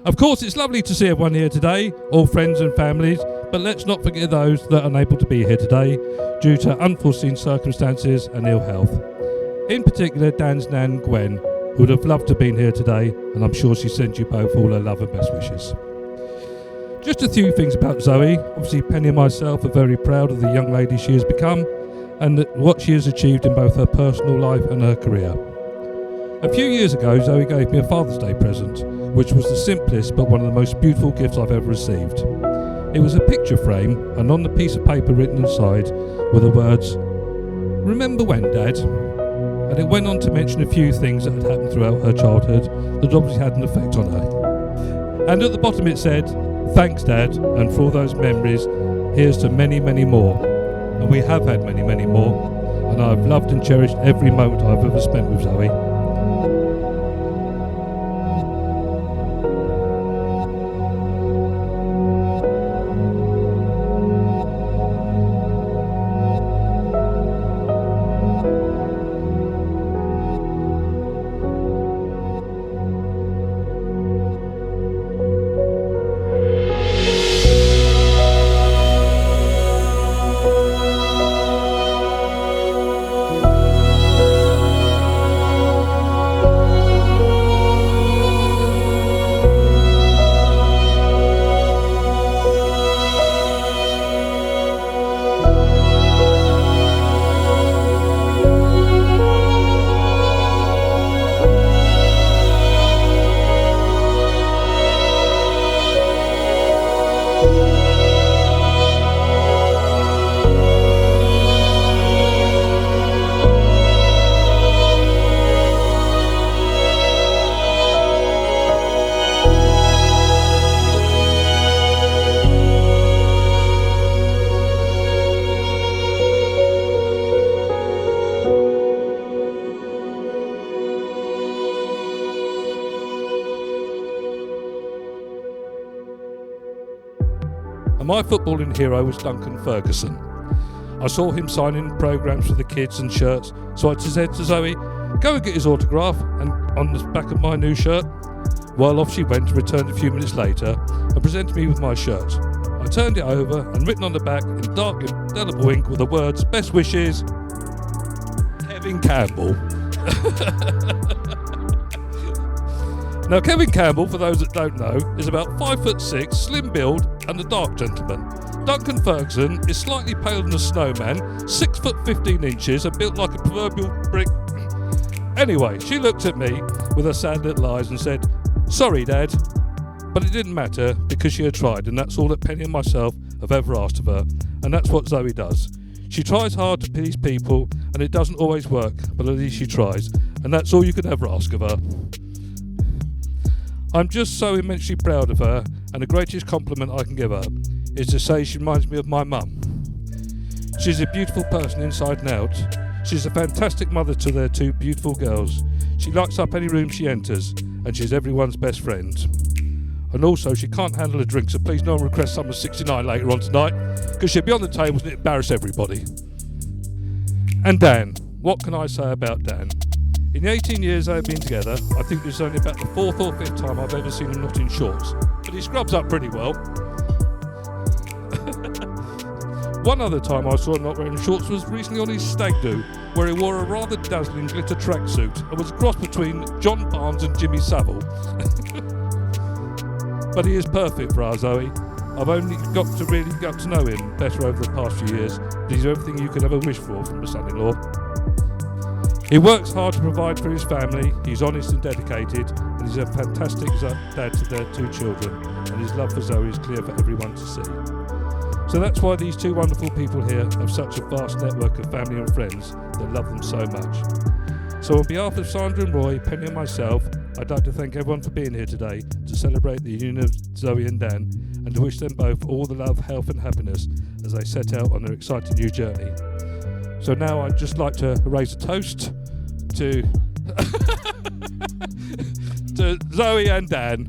Of course, it's lovely to see everyone here today, all friends and families, but let's not forget those that are unable to be here today due to unforeseen circumstances and ill health. In particular, Dan's nan, Gwen, who would have loved to have been here today, and I'm sure she sends you both all her love and best wishes. Just a few things about Zoe. Obviously, Penny and myself are very proud of the young lady she has become and what she has achieved in both her personal life and her career. A few years ago, Zoe gave me a Father's Day present, which was the simplest but one of the most beautiful gifts I've ever received. It was a picture frame, and on the piece of paper written inside were the words, "Remember when, Dad?" And it went on to mention a few things that had happened throughout her childhood that obviously had an effect on her. And at the bottom it said, "Thanks, Dad, and for all those memories, here's to many, many more." And we have had many, many more, and I've loved and cherished every moment I've ever spent with Zoe. My footballing hero was Duncan Ferguson. I saw him signing programs for the kids and shirts, so I said to Zoe, "Go and get his autograph and on the back of my new shirt." Well, off she went, returned a few minutes later and presented me with my shirt. I turned it over and written on the back in dark indelible ink were the words, "Best wishes, Kevin Campbell." Now, Kevin Campbell, for those that don't know, is about 5'6", slim build and a dark gentleman. Duncan Ferguson is slightly paler than a snowman, 6'15" and built like a proverbial brick. Anyway, she looked at me with her sad little eyes and said, "Sorry, Dad." But it didn't matter because she had tried, and that's all that Penny and myself have ever asked of her. And that's what Zoe does. She tries hard to please people, and it doesn't always work, but at least she tries. And that's all you can ever ask of her. I'm just so immensely proud of her, and the greatest compliment I can give her is to say she reminds me of my mum. She's a beautiful person inside and out. She's a fantastic mother to their two beautiful girls. She lights up any room she enters, and she's everyone's best friend. And also, she can't handle a drink, so please no one request summer 69 later on tonight, because she'll be on the tables and embarrass everybody. And Dan, what can I say about Dan? In the 18 years they've been together, I think this is only about the 4th or 5th time I've ever seen him not in shorts, but he scrubs up pretty well. One other time I saw him not wearing shorts was recently on his stag do, where he wore a rather dazzling glitter tracksuit and was a cross between John Barnes and Jimmy Savile. But he is perfect for our Zoe. I've only got to really get to know him better over the past few years. He's everything you could ever wish for from a son-in-law. He works hard to provide for his family, he's honest and dedicated, and he's a fantastic dad to their two children, and his love for Zoe is clear for everyone to see. So that's why these two wonderful people here have such a vast network of family and friends that love them so much. So on behalf of Sandra and Roy, Penny and myself, I'd like to thank everyone for being here today to celebrate the union of Zoe and Dan, and to wish them both all the love, health and happiness as they set out on their exciting new journey. So now I'd just like to raise a toast to to Zoe and Dan.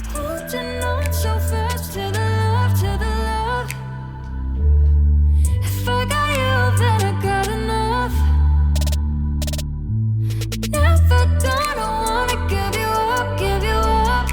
Holding on so fast to the love, to the love. If I got you, then I got enough. Never gonna wanna give you up, give you up.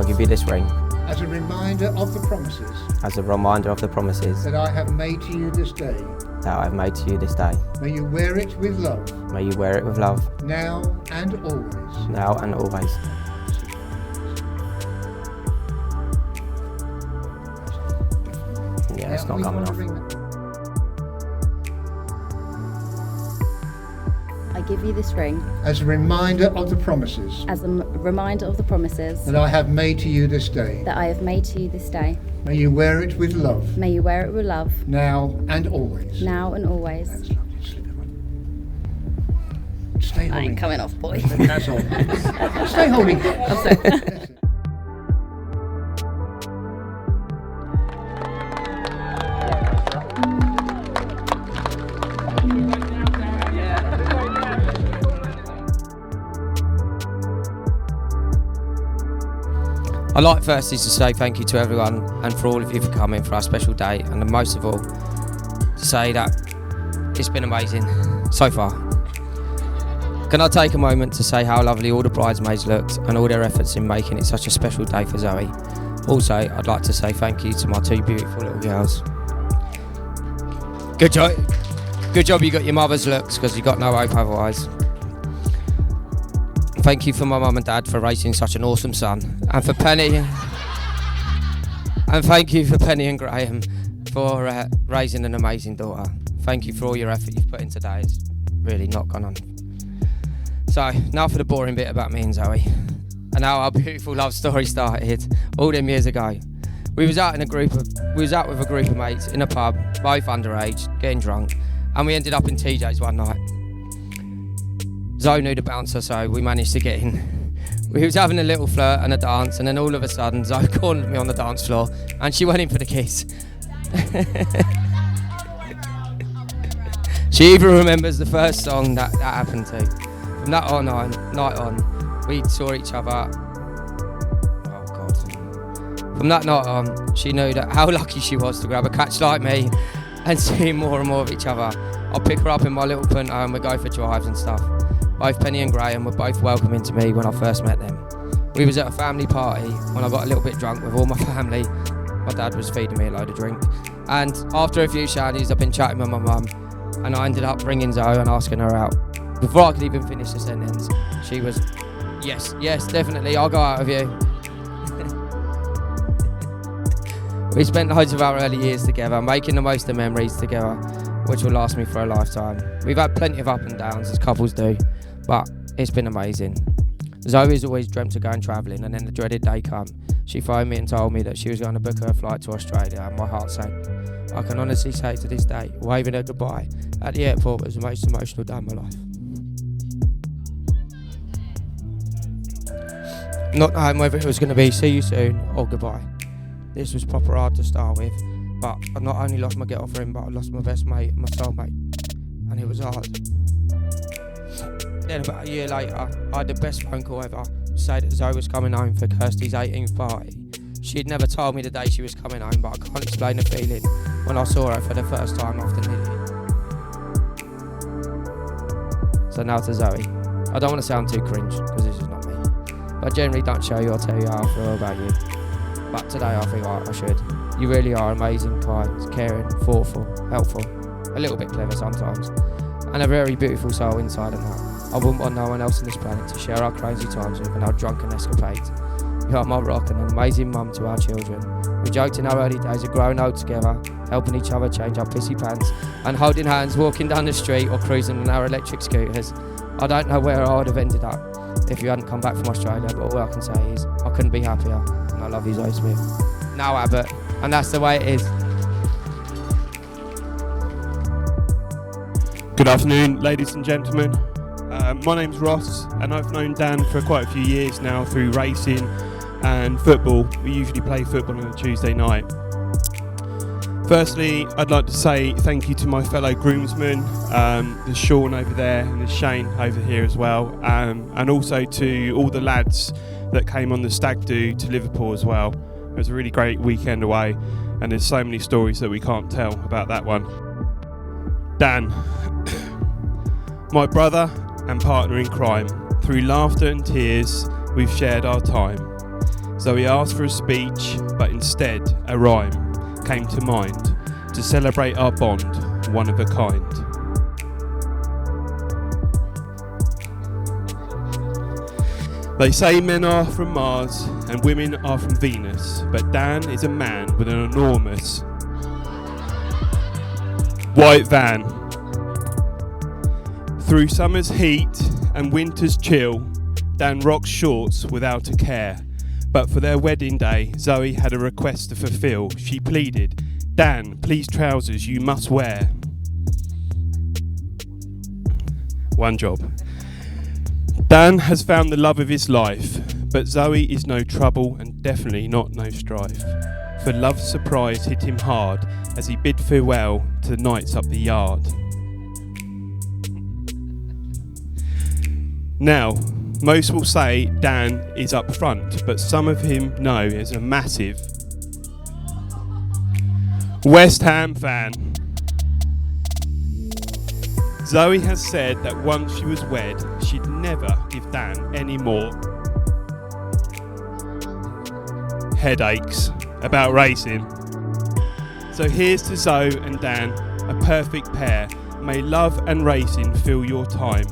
I'll give you this ring as a reminder of the promises as a reminder of the promises that I have made to you this day. that I have made to you this day. May you wear it with love, May you wear it with love, now and always. now and always. Yeah, it's Now, not we coming want to off. ring the- I give you this ring as a reminder of the promises as a reminder of the promises that I have made to you this day. that I have made to you this day. May you wear it with love, May you wear it with love, now and always. now and always. That's lovely. Slip it on. Stay I holding. ain't coming off, boy. That's all. Stay holding. I'm sorry. That's it. I'd like firstly to say thank you to everyone and for all of you for coming for our special day, and most of all to say that it's been amazing so far. Can I take a moment to say how lovely all the bridesmaids looked and all their efforts in making it such a special day for Zoe. Also, I'd like to say thank you to my two beautiful little girls. Good job you got your mother's looks, because you got no hope otherwise. Thank you for my mum and dad for raising such an awesome son, and for Penny, and thank you for Penny and Graham for raising an amazing daughter. Thank you for all your effort you've put in today. It's really not gone on. So now for the boring bit about me and Zoe, and how our beautiful love story started all them years ago. We was out with a group of mates in a pub, both underage, getting drunk, and we ended up in TJ's one night. Zoe knew the bouncer, so we managed to get in. We was having a little flirt and a dance, and then all of a sudden Zoe cornered me on the dance floor and she went in for the kiss. She even remembers the first song that happened to. From that night on, we saw each other. Oh God. From that night on, she knew that how lucky she was to grab a catch like me and see more and more of each other. I'll pick her up in my little Punto and we'd go for drives and stuff. Both Penny and Graham were both welcoming to me when I first met them. We was at a family party when I got a little bit drunk with all my family. My dad was feeding me a load of drink. And after a few shandies, I've been chatting with my mum, and I ended up ringing Zoe and asking her out. Before I could even finish the sentence, she was, yes, definitely, I'll go out with you. We spent loads of our early years together, making the most of memories together, which will last me for a lifetime. We've had plenty of up and downs, as couples do, but it's been amazing. Zoe's always dreamt of going travelling, and then the dreaded day come. She phoned me and told me that she was going to book her flight to Australia, and my heart sank. I can honestly say to this day, waving her goodbye at the airport was the most emotional day of my life. Not knowing whether it was going to be see you soon or goodbye. This was proper hard to start with, but I not only lost my get-off ring, but I lost my best mate and my soulmate, and it was hard. Then about a year later, I had the best phone call ever to say that Zoe was coming home for Kirsty's 18th party. She had never told me the day she was coming home, but I can't explain the feeling when I saw her for the first time after nearly. So now to Zoe. I don't want to sound too cringe, because this is not me. But I generally don't show you or tell you how I feel about you. But today I feel like I should. You really are amazing, kind, caring, thoughtful, helpful, a little bit clever sometimes, and a very beautiful soul inside and out. I wouldn't want no one else on this planet to share our crazy times with and our drunken escapades. You are my rock and an amazing mum to our children. We joked in our early days of growing old together, helping each other change our pissy pants, and holding hands walking down the street or cruising on our electric scooters. I don't know where I would have ended up if you hadn't come back from Australia, but all I can say is I couldn't be happier, and I love you, Zoe Smith. Now Abbott, and that's the way it is. Good afternoon, ladies and gentlemen. My name's Ross, and I've known Dan for quite a few years now through racing and football. We usually play football on a Tuesday night. Firstly, I'd like to say thank you to my fellow groomsmen. There's Sean over there and there's Shane over here as well, and also to all the lads that came on the stag do to Liverpool as well. It was a really great weekend away, and there's so many stories that we can't tell about that one. Dan, my brother and partner in crime. Through laughter and tears, we've shared our time. Zoe asked for a speech, but instead a rhyme came to mind to celebrate our bond, one of a kind. They say men are from Mars and women are from Venus, but Dan is a man with an enormous white van. Through summer's heat and winter's chill, Dan rocks shorts without a care. But for their wedding day, Zoe had a request to fulfill. She pleaded, "Dan, please trousers you must wear." One job. Dan has found the love of his life, but Zoe is no trouble and definitely not no strife. For love's surprise hit him hard as he bid farewell to the nights up the yard. Now, most will say Dan is up front, but some of him know is a massive West Ham fan. Zoe has said that once she was wed, she'd never give Dan any more headaches about racing. So here's to Zoe and Dan, a perfect pair. May love and racing fill your time.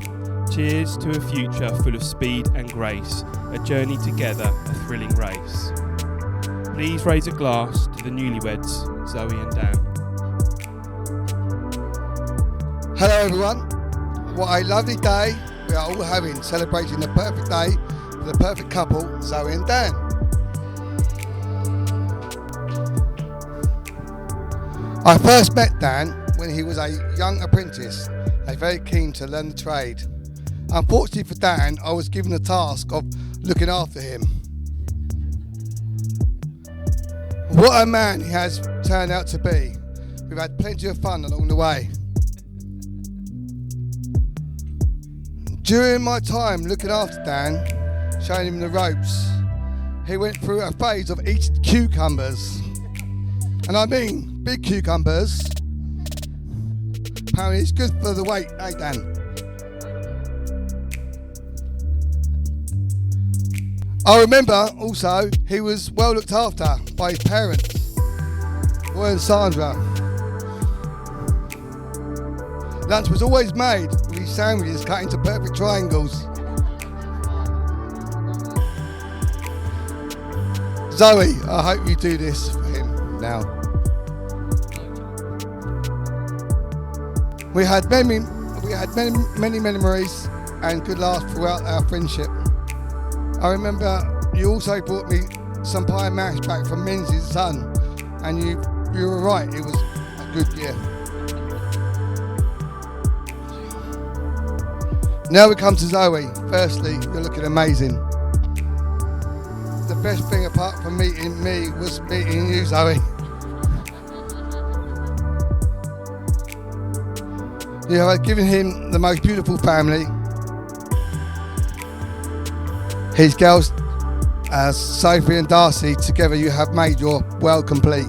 Cheers to a future full of speed and grace, a journey together, a thrilling race. Please raise a glass to the newlyweds, Zoe and Dan. Hello everyone, what a lovely day we are all having, celebrating the perfect day for the perfect couple, Zoe and Dan. I first met Dan when he was a young apprentice, very keen to learn the trade. Unfortunately for Dan, I was given the task of looking after him. What a man he has turned out to be. We've had plenty of fun along the way. During my time looking after Dan, showing him the ropes, he went through a phase of eating cucumbers. And I mean big cucumbers. Apparently it's good for the weight, eh Dan? I remember also he was well looked after by his parents, Roy and Sandra. Lunch was always made with his sandwiches cut into perfect triangles. Zoe, I hope you do this for him now. We had many memories and good laughs throughout our friendship. I remember you also brought me some pie and mash back from Menzies' son, and you were right, it was a good year. Now we come to Zoe. Firstly, you're looking amazing. The best thing apart from meeting me was meeting you, Zoe. You have given him the most beautiful family. His girls, Sophie and Darcy, together you have made your world complete.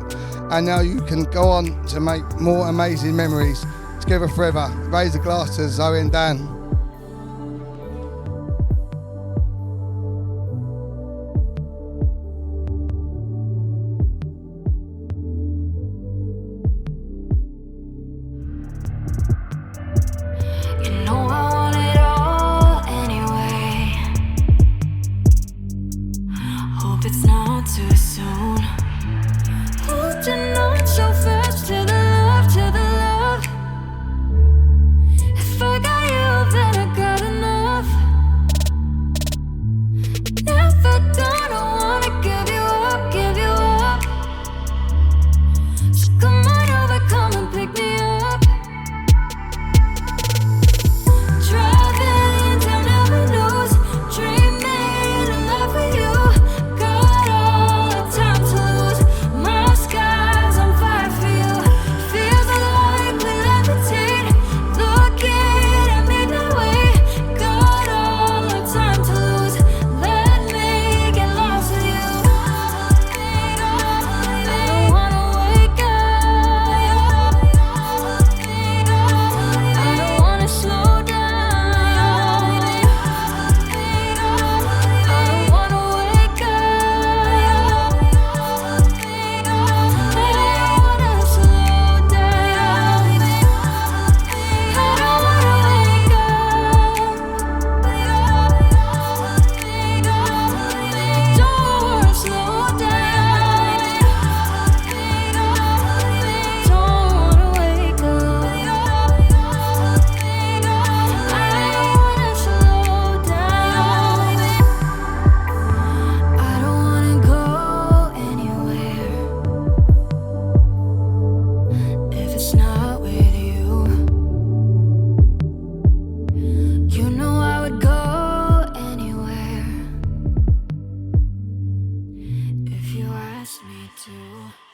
And now you can go on to make more amazing memories together forever. Raise a glass to Zoe and Dan. It's not too soon. Holding on so fast to the love, to the love. If I got you, it's not with you. You know I would go anywhere if you asked me to.